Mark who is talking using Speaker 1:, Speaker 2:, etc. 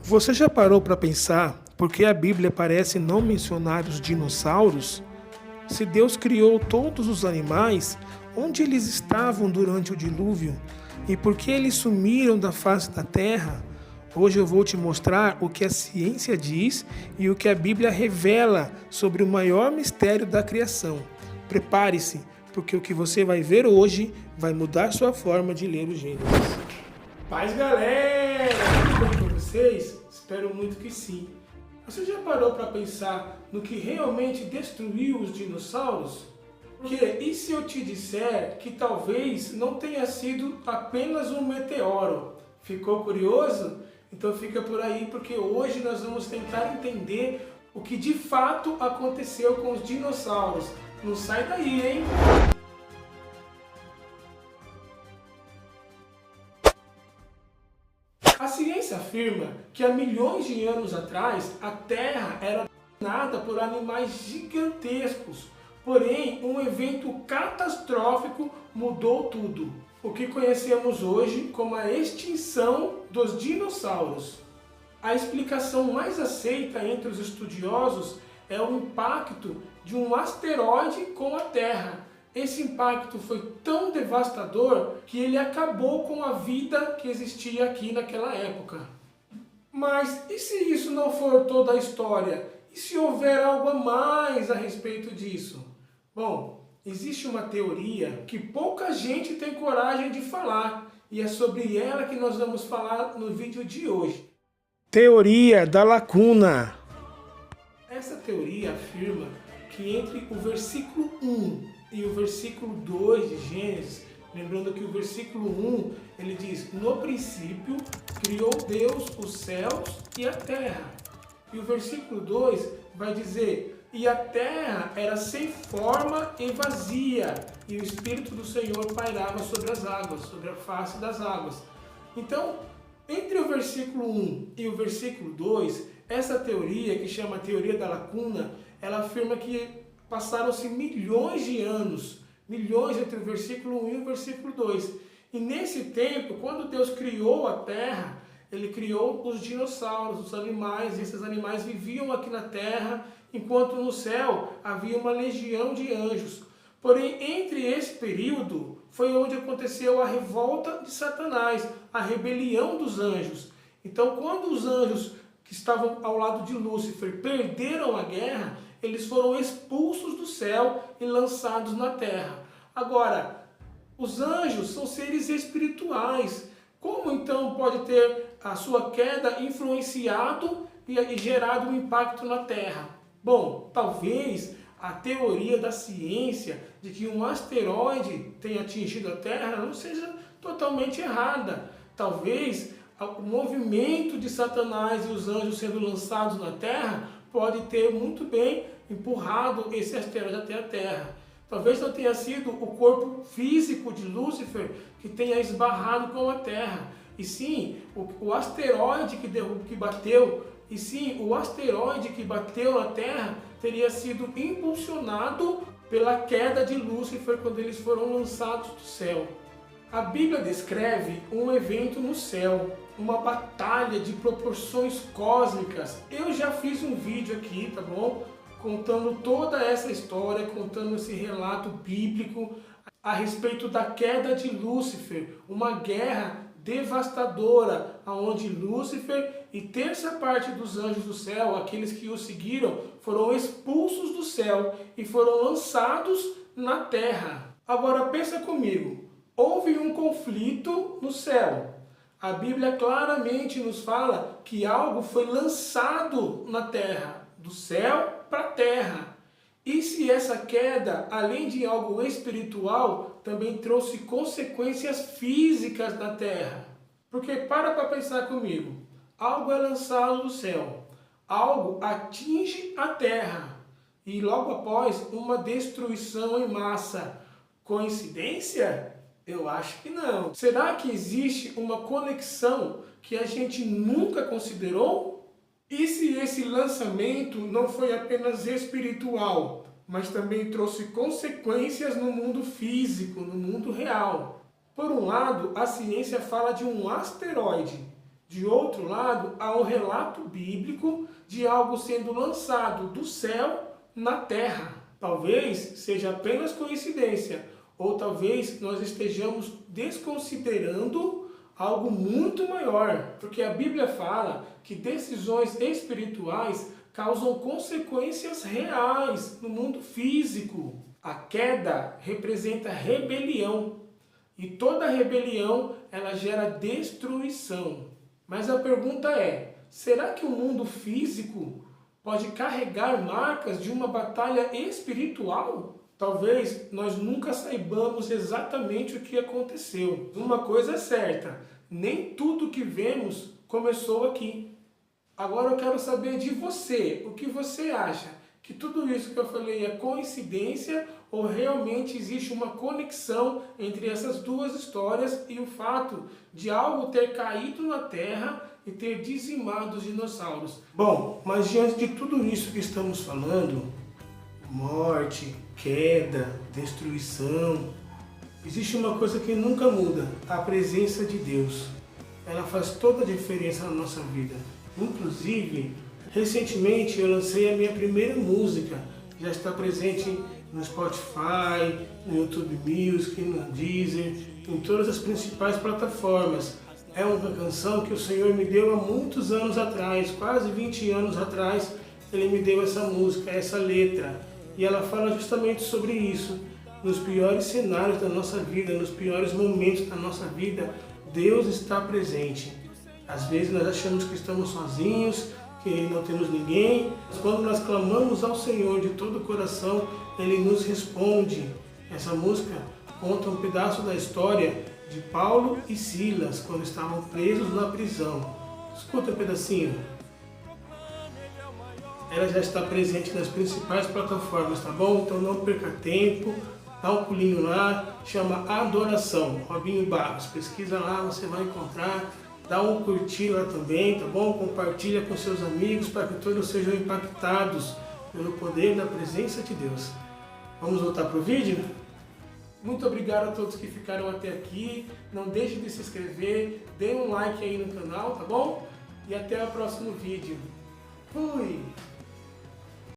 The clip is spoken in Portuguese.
Speaker 1: Você já parou para pensar por que a Bíblia parece não mencionar os dinossauros? Se Deus criou todos os animais, onde eles estavam durante o dilúvio? E por que eles sumiram da face da terra? Hoje eu vou te mostrar o que a ciência diz e o que a Bíblia revela sobre o maior mistério da criação. Prepare-se, porque o que você vai ver hoje vai mudar sua forma de ler o Gênesis. Paz, galera! Tudo bem com vocês? Espero muito que sim. Você já parou para pensar no que realmente destruiu os dinossauros? Porque e se eu te disser que talvez não tenha sido apenas um meteoro? Ficou curioso? Então fica por aí, porque hoje nós vamos tentar entender o que de fato aconteceu com os dinossauros. Não sai daí, hein? A ciência afirma que há milhões de anos atrás a Terra era dominada por animais gigantescos. Porém, um evento catastrófico mudou tudo. O que conhecemos hoje como a extinção dos dinossauros. A explicação mais aceita entre os estudiosos é o impacto de um asteroide com a Terra. Esse impacto foi tão devastador que ele acabou com a vida que existia aqui naquela época. Mas e se isso não for toda a história? E se houver algo a mais a respeito disso? Bom, existe uma teoria que pouca gente tem coragem de falar, e é sobre ela que nós vamos falar no vídeo de hoje. Teoria da lacuna. Essa teoria afirma que entre o versículo 1 e o versículo 2 de Gênesis, lembrando que o versículo 1 ele diz: no princípio criou Deus os céus e a terra. E o versículo 2 vai dizer: e a terra era sem forma e vazia, e o Espírito do Senhor pairava sobre as águas, sobre a face das águas. Então, entre o versículo 1 e o versículo 2, essa teoria, que chama teoria da lacuna, ela afirma que passaram-se milhões de anos, milhões entre o versículo 1 e o versículo 2. E nesse tempo, quando Deus criou a terra, Ele criou os dinossauros, os animais, e esses animais viviam aqui na terra, enquanto no céu havia uma legião de anjos. Porém, entre esse período, foi onde aconteceu a revolta de Satanás, a rebelião dos anjos. Então, quando os anjos que estavam ao lado de Lúcifer perderam a guerra, eles foram expulsos do céu e lançados na terra. Agora, os anjos são seres espirituais. Como então pode ter a sua queda influenciado e gerado um impacto na terra? Bom, talvez a teoria da ciência de que um asteroide tenha atingido a Terra não seja totalmente errada. Talvez o movimento de Satanás e os anjos sendo lançados na Terra pode ter muito bem empurrado esse asteroide até a Terra. Talvez não tenha sido o corpo físico de Lúcifer que tenha esbarrado com a Terra. E sim, o asteroide que bateu, o asteroide que bateu na Terra teria sido impulsionado pela queda de Lúcifer quando eles foram lançados do céu. A Bíblia descreve um evento no céu, uma batalha de proporções cósmicas. Eu já fiz um vídeo aqui, tá bom? Contando toda essa história, contando esse relato bíblico a respeito da queda de Lúcifer, uma guerra devastadora, onde Lúcifer e terça parte dos anjos do céu, aqueles que o seguiram, foram expulsos do céu e foram lançados na terra. Agora pensa comigo, houve um conflito no céu. A Bíblia claramente nos fala que algo foi lançado na terra, do céu para a terra. E se essa queda, além de algo espiritual, também trouxe consequências físicas na terra? Porque para pensar comigo, algo é lançado do céu, algo atinge a terra e logo após uma destruição em massa. Coincidência? Eu acho que não. Será que existe uma conexão que a gente nunca considerou? E se esse lançamento não foi apenas espiritual, mas também trouxe consequências no mundo físico, no mundo real? Por um lado, a ciência fala de um asteroide. De outro lado, há um relato bíblico de algo sendo lançado do céu na terra. Talvez seja apenas coincidência, ou talvez nós estejamos desconsiderando algo muito maior, porque a Bíblia fala que decisões espirituais causam consequências reais no mundo físico. A queda representa rebelião, e toda rebelião ela gera destruição. Mas a pergunta é, será que o mundo físico pode carregar marcas de uma batalha espiritual? Talvez nós nunca saibamos exatamente o que aconteceu. Uma coisa é certa, nem tudo que vemos começou aqui. Agora eu quero saber de você, o que você acha? Que tudo isso que eu falei é coincidência ou realmente existe uma conexão entre essas duas histórias e o fato de algo ter caído na Terra e ter dizimado os dinossauros? Bom, mas diante de tudo isso que estamos falando, morte, queda, destruição, existe uma coisa que nunca muda, a presença de Deus. Ela faz toda a diferença na nossa vida. Inclusive, recentemente eu lancei a minha primeira música, já está presente no Spotify, no YouTube Music, no Deezer, em todas as principais plataformas. É uma canção que o Senhor me deu há muitos anos atrás, quase 20 anos atrás, Ele me deu essa música, essa letra. E ela fala justamente sobre isso. Nos piores cenários da nossa vida, nos piores momentos da nossa vida, Deus está presente. Às vezes nós achamos que estamos sozinhos, que não temos ninguém, mas quando nós clamamos ao Senhor de todo o coração, Ele nos responde. Essa música conta um pedaço da história de Paulo e Silas, quando estavam presos na prisão. Escuta um pedacinho. Ela já está presente nas principais plataformas, tá bom? Então não perca tempo, dá um pulinho lá, chama Adoração, Robinho Barros. Pesquisa lá, você vai encontrar. Dá um curtir lá também, tá bom? Compartilha com seus amigos para que todos sejam impactados pelo poder da presença de Deus. Vamos voltar para o vídeo? Muito obrigado a todos que ficaram até aqui. Não deixe de se inscrever, dê um like aí no canal, tá bom? E até o próximo vídeo. Fui!